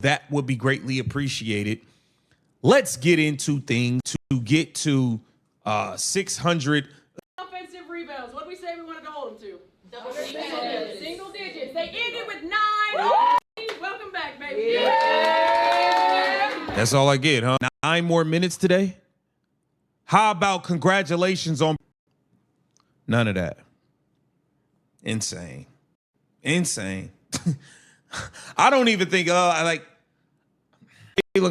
That would be greatly appreciated. Let's get into things to get to 600 offensive rebounds. What do we say we wanted to hold them to? Single digits. They ended with 9. Welcome back, baby. Yeah. That's all I get, huh? 9 more minutes today? How about congratulations on none of that? Insane. I don't even think Caitlin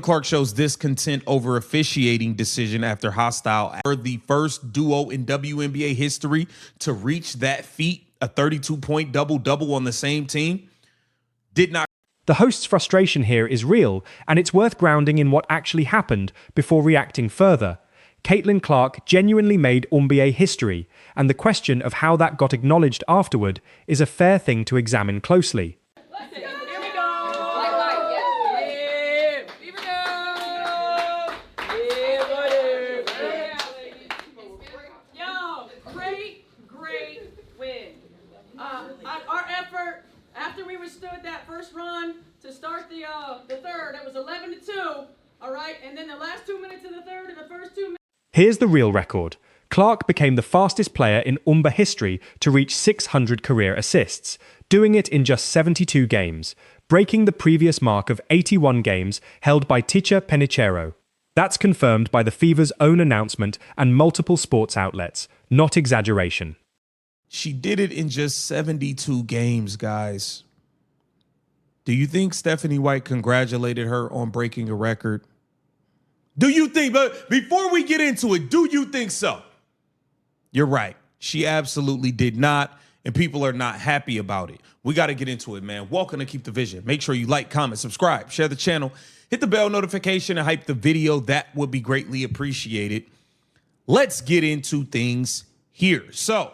Clark shows discontent over officiating decision after hostile. The first duo in WNBA history to reach that feat, a 32-point double-double on the same team, did not. The host's frustration here is real, and it's worth grounding in what actually happened before reacting further. Caitlin Clark genuinely made NBA history, and the question of how that got acknowledged afterward is a fair thing to examine closely. That first run to start the third, it was 11-2, all right, and then the last 2 minutes of the third and the first 2 minutes. Here's the real record. Clark became the fastest player in UMBA history to reach 600 career assists, doing it in just 72 games, breaking the previous mark of 81 games held by Ticha Penicheiro. That's confirmed by the Fever's own announcement and multiple sports outlets, not exaggeration. She did it in just 72 games, guys. Do you think Stephanie White congratulated her on breaking a record? Do you think, but before we get into it, do you think so? You're right. She absolutely did not, and people are not happy about it. We got to get into it, man. Welcome to Keep the Vision. Make sure you like, comment, subscribe, share the channel, hit the bell notification, and hype the video. That would be greatly appreciated. Let's get into things here. So,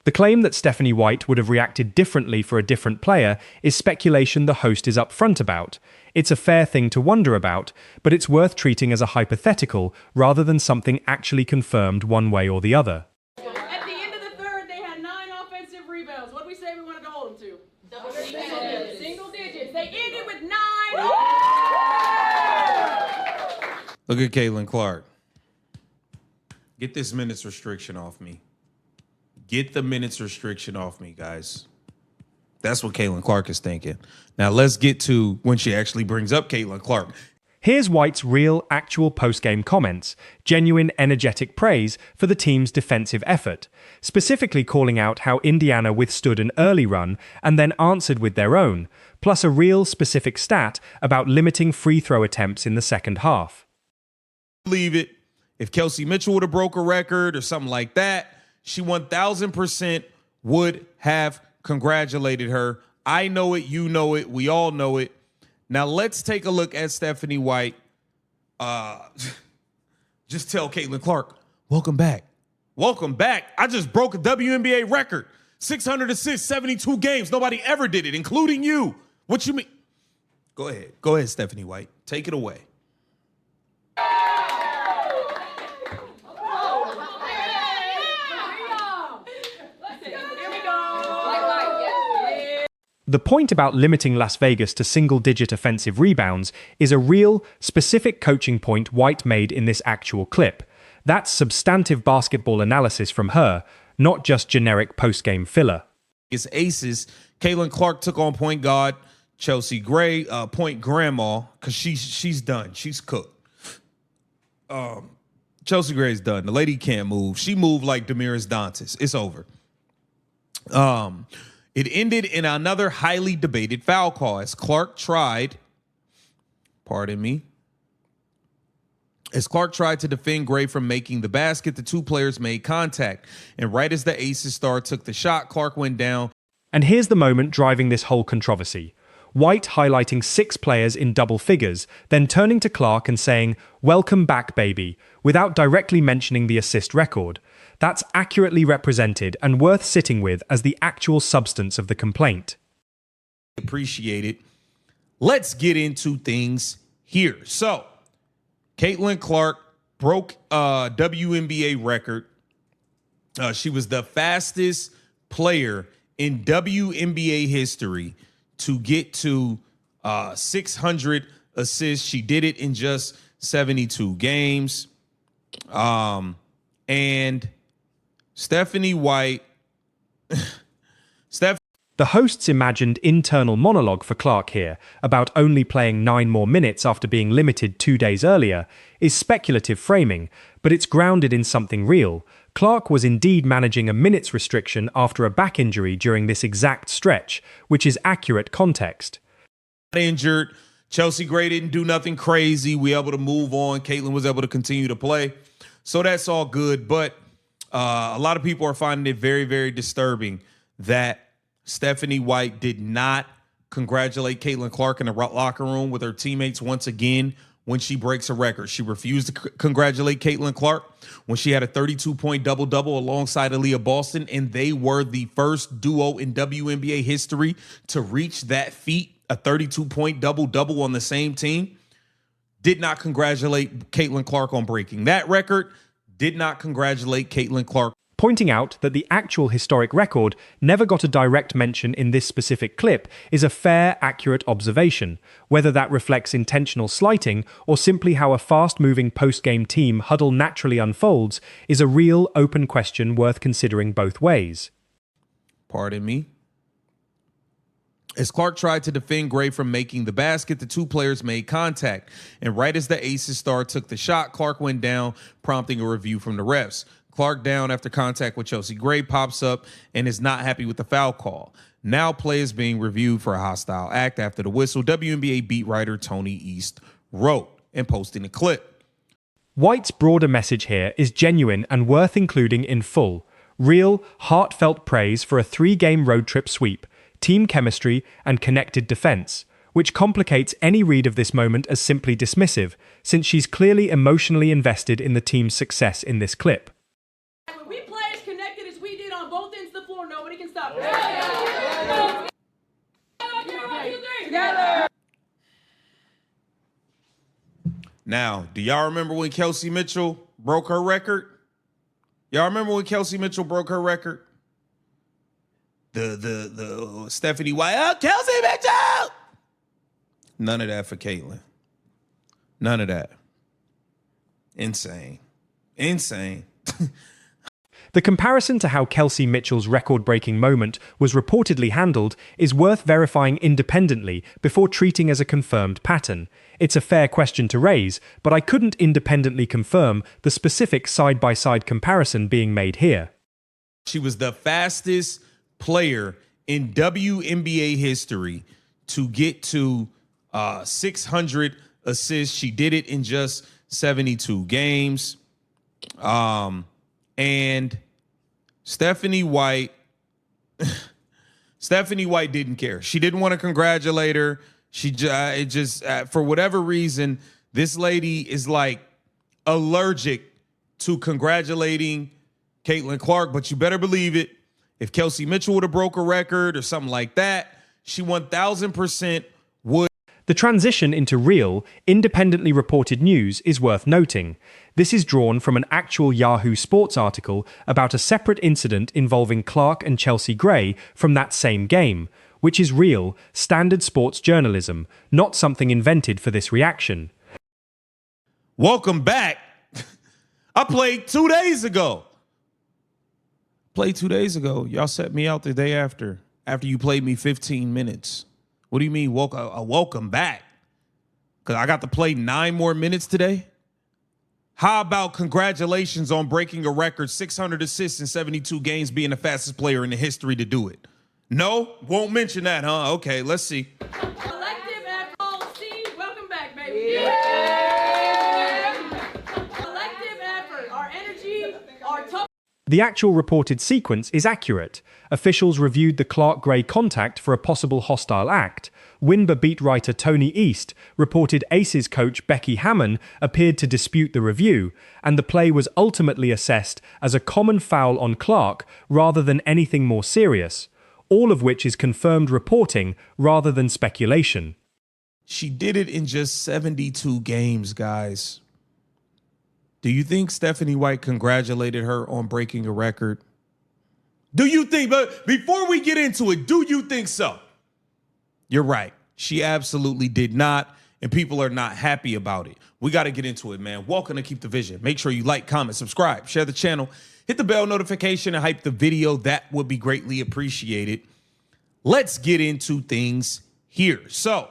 the claim that Stephanie White would have reacted differently for a different player is speculation the host is upfront about. It's a fair thing to wonder about, but it's worth treating as a hypothetical rather than something actually confirmed one way or the other. At the end of the third, they had 9 offensive rebounds. What do we say we wanted to hold them to? Single digits. They ended with 9. Look at Caitlin Clark. Get this minutes restriction off me. Get the minutes restriction off me, guys. That's what Caitlin Clark is thinking. Now let's get to when she actually brings up Caitlin Clark. Here's White's real, actual post-game comments, genuine, energetic praise for the team's defensive effort, specifically calling out how Indiana withstood an early run and then answered with their own, plus a real specific stat about limiting free throw attempts in the second half. Believe it, if Kelsey Mitchell would have broke a record or something like that, she 1000% would have congratulated her. I know it, you know it, we all know it. Now let's take a look at Stephanie White. Just tell Caitlin Clark, welcome back. Welcome back. I just broke a WNBA record. 600 assists, 72 games. Nobody ever did it, including you. What you mean? Go ahead. Go ahead, Stephanie White. Take it away. The point about limiting Las Vegas to single-digit offensive rebounds is a real, specific coaching point White made in this actual clip. That's substantive basketball analysis from her, not just generic post-game filler. It's aces. Caitlin Clark took on point guard Chelsea Gray, point grandma, because she's done. She's cooked. Chelsea Gray's done. The lady can't move. She moved like Damiris Dantas. It's over. It ended in another highly debated foul call as Clark tried, as Clark tried to defend Gray from making the basket, the two players made contact. And right as the Aces star took the shot, Clark went down. And here's the moment driving this whole controversy. White highlighting 6 players in double figures, then turning to Clark and saying, "Welcome back, baby," without directly mentioning the assist record. That's accurately represented and worth sitting with as the actual substance of the complaint. Appreciate it. Let's get into things here. So, Caitlin Clark broke a WNBA record. She was the fastest player in WNBA history to get to 600 assists. She did it in just 72 games. And Stephanie White, The host's imagined internal monologue for Clark here, about only playing 9 more minutes after being limited 2 days earlier, is speculative framing, but it's grounded in something real. Clark was indeed managing a minutes restriction after a back injury during this exact stretch, which is accurate context. Injured. Chelsea Gray didn't do nothing crazy. We able to move on. Caitlin was able to continue to play. So that's all good. But a lot of people are finding it very, very disturbing that Stephanie White did not congratulate Caitlin Clark in the locker room with her teammates once again when she breaks a record. She refused to congratulate Caitlin Clark when she had a 32-point double-double alongside Aaliyah Boston, and they were the first duo in WNBA history to reach that feat, a 32-point double-double on the same team. Did not congratulate Caitlin Clark on breaking that record. Did not congratulate Caitlin Clark, pointing out that the actual historic record never got a direct mention in this specific clip is a fair, accurate observation. Whether that reflects intentional slighting or simply how a fast-moving post-game team huddle naturally unfolds is a real, open question worth considering both ways. Pardon me. As Clark tried to defend Gray from making the basket, the two players made contact. And right as the Aces star took the shot, Clark went down, prompting a review from the refs. Clark, down after contact with Chelsea Gray, pops up and is not happy with the foul call. Now play is being reviewed for a hostile act after the whistle, WNBA beat writer Tony East wrote and posting a clip. White's broader message here is genuine and worth including in full. Real, heartfelt praise for a 3-game road trip sweep, team chemistry, and connected defense, which complicates any read of this moment as simply dismissive, since she's clearly emotionally invested in the team's success in this clip. When we play as connected as we did on both ends of the floor, nobody can stop us. Together. Now, do y'all remember when Kelsey Mitchell broke her record? Y'all remember when Kelsey Mitchell broke her record? The Stephanie White, oh, Kelsey Mitchell! None of that for Caitlin. None of that. Insane. Insane. The comparison to how Kelsey Mitchell's record-breaking moment was reportedly handled is worth verifying independently before treating as a confirmed pattern. It's a fair question to raise, but I couldn't independently confirm the specific side-by-side comparison being made here. She was the fastest player in WNBA history to get to 600 assists. She did it in just 72 games. And Stephanie White didn't care. She didn't want to congratulate her. She just for whatever reason, this lady is like allergic to congratulating Caitlin Clark. But you better believe it. If Kelsey Mitchell would have broke a record or something like that, she 1000% would. The transition into real, independently reported news is worth noting. This is drawn from an actual Yahoo Sports article about a separate incident involving Clark and Chelsea Gray from that same game, which is real, standard sports journalism, not something invented for this reaction. Welcome back. I played 2 days ago. Y'all set me out the day after you played me 15 minutes. What do you mean, welcome back? Because I got to play 9 more minutes today? How about congratulations on breaking a record, 600 assists in 72 games, being the fastest player in the history to do it? No? Won't mention that, huh? Okay, let's see. Collective effort. See, welcome back, baby. Yeah. Collective effort. Our energy, our tough. The actual reported sequence is accurate. Officials reviewed the Clark-Gray contact for a possible hostile act. Winber beat writer Tony East reported Aces coach Becky Hammon appeared to dispute the review, and the play was ultimately assessed as a common foul on Clark rather than anything more serious, all of which is confirmed reporting rather than speculation. She did it in just 72 games, guys. Do you think Stephanie White congratulated her on breaking a record? Do you think, but before we get into it, do you think so? You're right. She absolutely did not, and people are not happy about it. We got to get into it, man. Welcome to Keep the Vision. Make sure you like, comment, subscribe, share the channel, hit the bell notification, and hype the video. That would be greatly appreciated. Let's get into things here. So,